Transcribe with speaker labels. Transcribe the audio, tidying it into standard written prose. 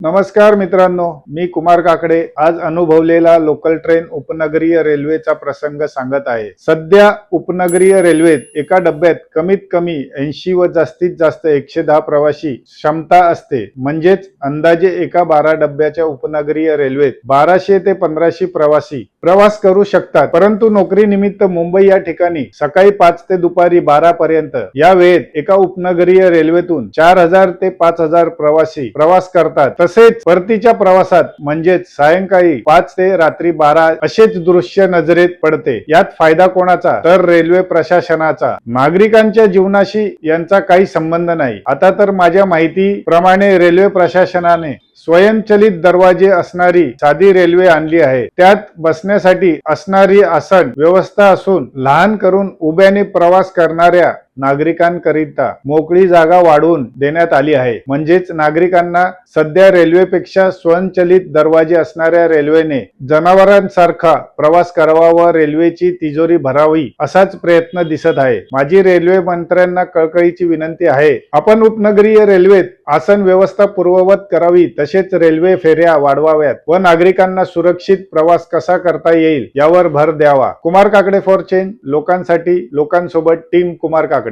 Speaker 1: नमस्कार मित्रांनो, मी कुमार काकडे आज अनुभवलेला लोकल ट्रेन उपनगरीय रेल्वेचा प्रसंग सांगत आहे। सध्या उपनगरीय रेल्वेत एका डब्यात कमीत कमी 80 व जास्तीत जास्त 110 प्रवासी क्षमता असते। म्हणजेच अंदाजे एका 12 डब्याच्या उपनगरीय रेल्वेत 1200 ते 1500 प्रवासी प्रवास करू शकतात। परंतु नोकरीनिमित्त मुंबई या ठिकाणी सकाळी 5 ते दुपारी 12 पर्यंत या वेळेत एका उपनगरीय रेल्वेतून 4000 ते 5000 प्रवासी प्रवास करतात। तसेच परतीच्या प्रवासात म्हणजेच सायंकाळी 5 ते रात्री 12 असेच दृश्य नजरेत पडते। यात फायदा कोणाचा तर रेल्वे प्रशासनाचा। नागरिकांच्या जीवनाशी यांचा काही संबंध नाही। आता तर माझ्या माहितीप्रमाणे रेल्वे प्रशासनाने स्वयंचलित दरवाजे असणारी साधी रेल्वे आणली आहे। त्यात बसण्यासाठी असणारी आसन व्यवस्था असून लहान करून उभ्याने प्रवास करणाऱ्या नागरिकांकरिता मोकळी जागा वाढवून देण्यात आली आहे। म्हणजेच नागरिकांना सध्या रेल्वेपेक्षा स्वयंचलित दरवाजे असणाऱ्या रेल्वेने जनावरांसारखा प्रवास करावा व रेल्वेची तिजोरी भरावी असाच प्रयत्न दिसत आहे। माझी रेल्वे मंत्र्यांना कळकळीची विनंती आहे, आपण उपनगरीय रेल्वेत आसन व्यवस्था पूर्ववत करावी, तसेच रेल्वे फेऱ्या वाढवाव्यात व नागरिकांना सुरक्षित प्रवास कसा करता येईल यावर भर द्यावा। कुमार काकडे फॉर चेंज, लोकांसाठी लोकांसोबत टीम कुमार काकडे।